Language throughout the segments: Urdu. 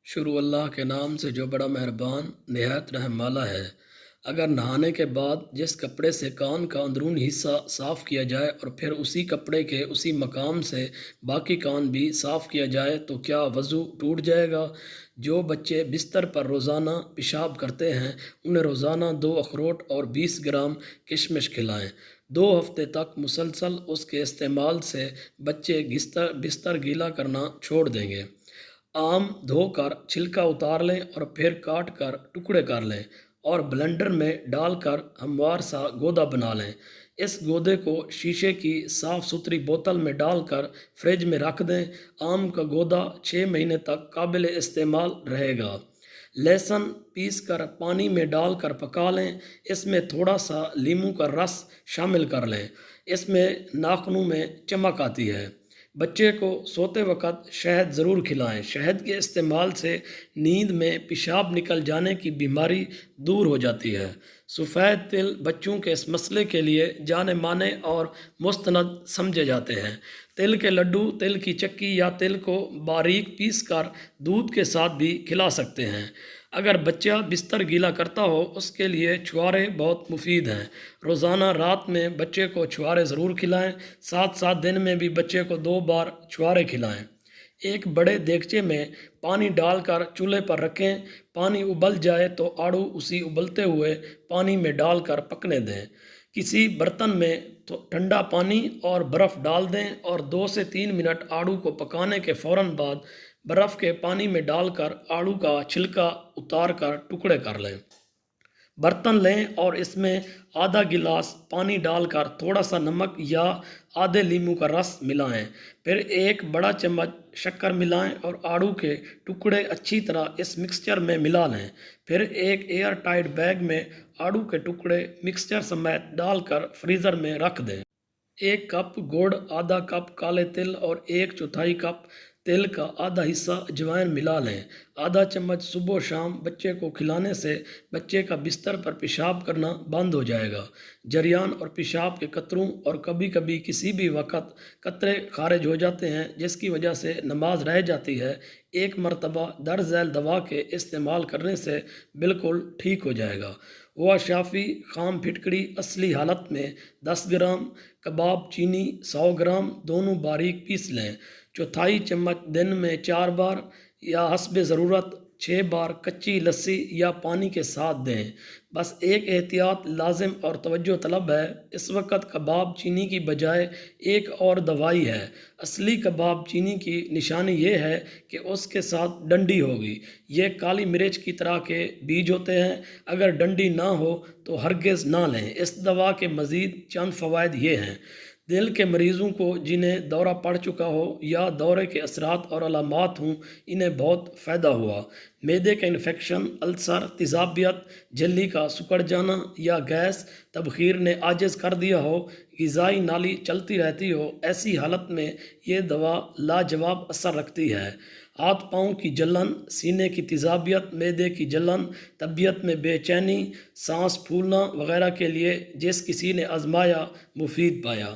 شروع اللہ کے نام سے جو بڑا مہربان نہایت رحم والا ہے۔ اگر نہانے کے بعد جس کپڑے سے کان کا اندرونی حصہ صاف کیا جائے اور پھر اسی کپڑے کے اسی مقام سے باقی کان بھی صاف کیا جائے تو کیا وضو ٹوٹ جائے گا؟ جو بچے بستر پر روزانہ پیشاب کرتے ہیں انہیں روزانہ 2 اخروٹ اور 20 گرام کشمش کھلائیں۔ 2 ہفتے تک مسلسل اس کے استعمال سے بچے بستر گیلا کرنا چھوڑ دیں گے۔ آم دھو کر چھلکا اتار لیں اور پھر کاٹ کر ٹکڑے کر لیں اور بلینڈر میں ڈال کر ہموار سا گودا بنا لیں۔ اس گودے کو شیشے کی صاف ستھری بوتل میں ڈال کر فریج میں رکھ دیں۔ آم کا گودا 6 مہینے تک قابل استعمال رہے گا۔ لہسن پیس کر پانی میں ڈال کر پکا لیں۔ اس میں تھوڑا سا لیموں کا رس شامل کر لیں۔ اس میں ناخنوں میں چمک آتی ہے۔ بچے کو سوتے وقت شہد ضرور کھلائیں۔ شہد کے استعمال سے نیند میں پیشاب نکل جانے کی بیماری دور ہو جاتی ہے۔ سفید تل بچوں کے اس مسئلے کے لیے جانے مانے اور مستند سمجھے جاتے ہیں۔ تل کے لڈو، تل کی چکی یا تل کو باریک پیس کر دودھ کے ساتھ بھی کھلا سکتے ہیں۔ اگر بچہ بستر گیلا کرتا ہو اس کے لیے چھوارے بہت مفید ہیں۔ روزانہ رات میں بچے کو چھوارے ضرور کھلائیں۔ 7 دن میں بھی بچے کو 2 بار چھوارے کھلائیں۔ ایک بڑے دیگچے میں پانی ڈال کر چولہے پر رکھیں۔ پانی ابل جائے تو آڑو اسی ابلتے ہوئے پانی میں ڈال کر پکنے دیں۔ کسی برتن میں ٹھنڈا پانی اور برف ڈال دیں اور 2 سے 3 منٹ آڑو کو پکانے کے فوراً بعد برف کے پانی میں ڈال کر آڑو کا چھلکا اتار کر ٹکڑے کر لیں۔ برتن لیں اور اس میں آدھا گلاس پانی ڈال کر تھوڑا سا نمک یا آدھے لیموں کا رس ملائیں۔ پھر ایک بڑا چمچ شکر ملائیں اور آڑو کے ٹکڑے اچھی طرح اس مکسچر میں ملا لیں۔ پھر ایک ایئر ٹائٹ بیگ میں آڑو کے ٹکڑے مکسچر سمیت ڈال کر فریزر میں رکھ دیں۔ 1 کپ گڑ، آدھا کپ کالے تل اور 1/4 کپ تل کا آدھا حصہ اجوائن ملا لیں۔ آدھا چمچ صبح و شام بچے کو کھلانے سے بچے کا بستر پر پیشاب کرنا بند ہو جائے گا۔ جریان اور پیشاب کے قطروں اور کبھی کبھی کسی بھی وقت قطرے خارج ہو جاتے ہیں جس کی وجہ سے نماز رہ جاتی ہے، 1 مرتبہ درج ذیل دوا کے استعمال کرنے سے بالکل ٹھیک ہو جائے گا۔ ہوا شافی خام پھٹکڑی اصلی حالت میں 10 گرام، کباب چینی 100 گرام دونوں باریک پیس لیں۔ چوتھائی چمچ دن میں 4 بار یا حسب ضرورت 6 بار کچی لسی یا پانی کے ساتھ دیں۔ بس ایک احتیاط لازم اور توجہ طلب ہے، اس وقت کباب چینی کی بجائے ایک اور دوائی ہے۔ اصلی کباب چینی کی نشانی یہ ہے کہ اس کے ساتھ ڈنڈی ہوگی۔ یہ کالی مرچ کی طرح کے بیج ہوتے ہیں۔ اگر ڈنڈی نہ ہو تو ہرگز نہ لیں۔ اس دوا کے مزید چند فوائد یہ ہیں۔ دل کے مریضوں کو جنہیں دورہ پڑ چکا ہو یا دورے کے اثرات اور علامات ہوں انہیں بہت فائدہ ہوا۔ معدے کا انفیکشن، السر، تیزابیت، جھلی کا سکڑ جانا یا گیس تبخیر نے عاجز کر دیا ہو، غذائی نالی چلتی رہتی ہو، ایسی حالت میں یہ دوا لاجواب اثر رکھتی ہے۔ ہاتھ پاؤں کی جلن، سینے کی تیزابیت، معدے کی جلن، طبیعت میں بے چینی، سانس پھولنا وغیرہ کے لیے جس کسی نے آزمایا مفید پایا۔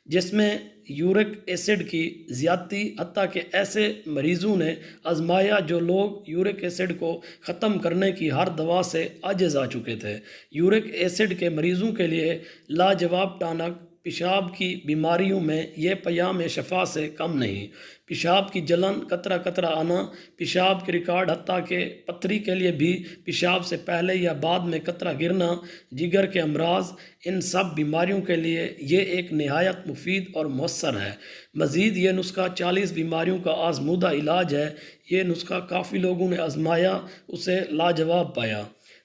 جس میں یورک ایسڈ کی زیادتی، حتیٰ کہ ایسے مریضوں نے آزمایا جو لوگ یورک ایسڈ کو ختم کرنے کی ہر دوا سے عاجز آ چکے تھے۔ یورک ایسڈ کے مریضوں کے لیے لاجواب ٹانک۔ پیشاب کی بیماریوں میں یہ پیام شفا سے کم نہیں۔ پیشاب کی جلن، قطرہ قطرہ آنا، پیشاب کے ریکارڈ، حتیٰ کہ پتھری کے لیے بھی پیشاب سے پہلے یا بعد میں قطرہ گرنا، جگر کے امراض، ان سب بیماریوں کے لیے یہ ایک نہایت مفید اور مؤثر ہے۔ مزید یہ نسخہ 40 بیماریوں کا آزمودہ علاج ہے۔ یہ نسخہ کافی لوگوں نے آزمایا، اسے لاجواب پایا۔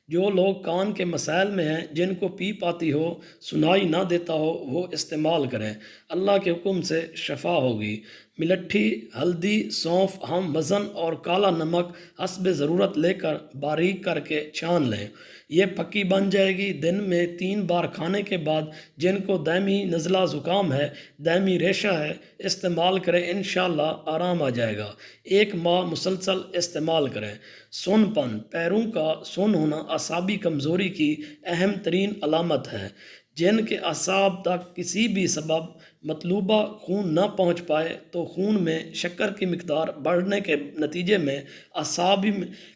جو لوگ کان کے مسائل میں ہیں، جن کو پیپ آتی ہو، سنائی نہ دیتا ہو، وہ استعمال کریں، اللہ کے حکم سے شفا ہوگی۔ ملٹھی، ہلدی، سونف، ہم وزن اور کالا نمک حسب ضرورت لے کر باریک کر کے چھان لیں۔ یہ پکی بن جائے گی۔ دن میں 3 بار کھانے کے بعد جن کو دائمی نزلہ زکام ہے، دائمی ریشہ ہے، استعمال کریں، انشاءاللہ آرام آ جائے گا۔ 1 ماہ مسلسل استعمال کریں۔ سن پن، پیروں کا سن ہونا اعصابی کمزوری کی اہم ترین علامت ہے۔ جن کے اعصاب تک کسی بھی سبب مطلوبہ خون نہ پہنچ پائے تو خون میں شکر کی مقدار بڑھنے کے نتیجے میں اعصابی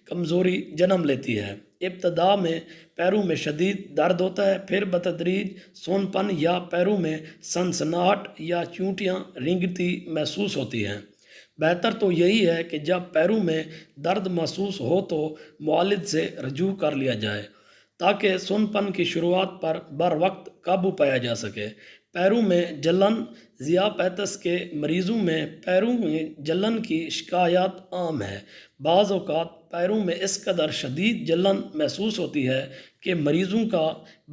کمزوری جنم لیتی ہے۔ ابتدا میں پیروں میں شدید درد ہوتا ہے، پھر بتدریج سون پن یا پیروں میں سنسناہٹ یا چونٹیاں رینگتی محسوس ہوتی ہیں۔ بہتر تو یہی ہے کہ جب پیروں میں درد محسوس ہو تو معالج سے رجوع کر لیا جائے تاکہ سن پن کی شروعات پر بر وقت قابو پایا جا سکے۔ پیروں میں جلن، ذیابیطس کے مریضوں میں پیروں میں جلن کی شکایات عام ہے۔ بعض اوقات پیروں میں اس قدر شدید جلن محسوس ہوتی ہے کہ مریضوں کا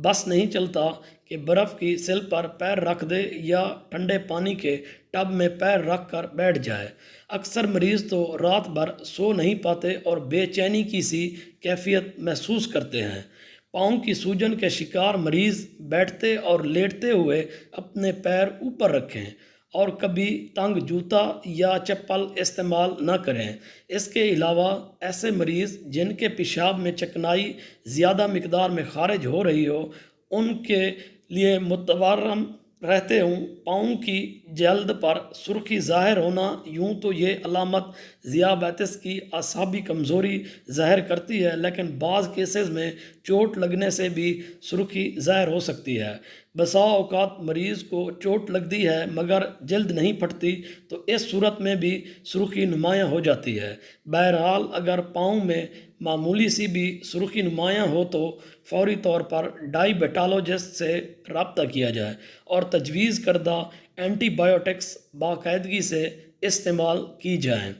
بس نہیں چلتا کہ برف کی سل پر پیر رکھ دے یا ٹھنڈے پانی کے ٹب میں پیر رکھ کر بیٹھ جائے۔ اکثر مریض تو رات بھر سو نہیں پاتے اور بے چینی کی سی کیفیت محسوس کرتے ہیں۔ پاؤں کی سوجن کے شکار مریض بیٹھتے اور لیٹتے ہوئے اپنے پیر اوپر رکھیں اور کبھی تنگ جوتا یا چپل استعمال نہ کریں۔ اس کے علاوہ ایسے مریض جن کے پیشاب میں چکنائی زیادہ مقدار میں خارج ہو رہی ہو، ان کے لیے متورم رہتے ہوں۔ پاؤں کی جلد پر سرخی ظاہر ہونا، یوں تو یہ علامت ذیابیطس کی اعصابی کمزوری ظاہر کرتی ہے، لیکن بعض کیسز میں چوٹ لگنے سے بھی سرخی ظاہر ہو سکتی ہے۔ بسا اوقات مریض کو چوٹ لگتی ہے مگر جلد نہیں پھٹتی تو اس صورت میں بھی سرخی نمایاں ہو جاتی ہے۔ بہرحال اگر پاؤں میں معمولی سی بھی سرخی نمایاں ہو تو فوری طور پر ڈائیبیٹالوجسٹ سے رابطہ کیا جائے اور تجویز کردہ اینٹی بایوٹکس باقاعدگی سے استعمال کی جائیں۔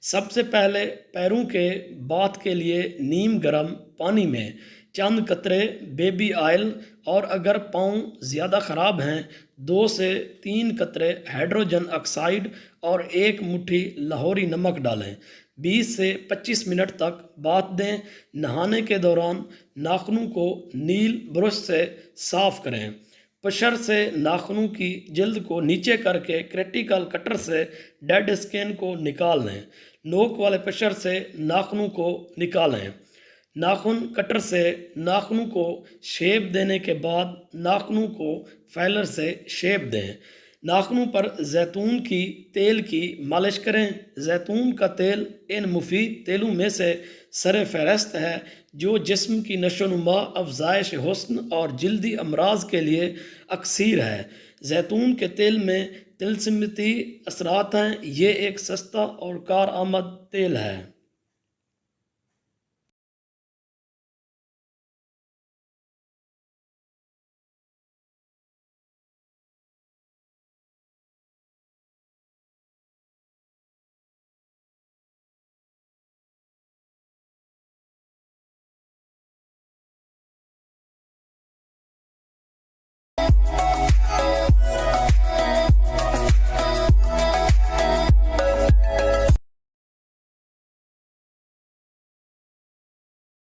سب سے پہلے پیروں کے باتھ کے لیے نیم گرم پانی میں چند قطرے بیبی آئل اور اگر پاؤں زیادہ خراب ہیں 2 سے 3 قطرے ہائیڈروجن آکسائڈ اور 1 مٹھی لاہوری نمک ڈالیں۔ 20 سے 25 منٹ تک باتھ دیں۔ نہانے کے دوران ناخنوں کو نیل برش سے صاف کریں۔ پشر سے ناخنوں کی جلد کو نیچے کر کے کریٹیکل کٹر سے ڈیڈ اسکن کو نکال لیں۔ نوک والے پشر سے ناخنوں کو نکالیں۔ ناخن کٹر سے ناخنوں کو شیپ دینے کے بعد ناخنوں کو فائلر سے شیپ دیں۔ ناخنوں پر زیتون کی تیل کی مالش کریں۔ زیتون کا تیل ان مفید تیلوں میں سے سر فہرست ہے جو جسم کی نشو و نما، افزائش حسن اور جلدی امراض کے لیے اکسیر ہے۔ زیتون کے تیل میں طلسمتی اثرات ہیں۔ یہ ایک سستا اور کارآمد تیل ہے۔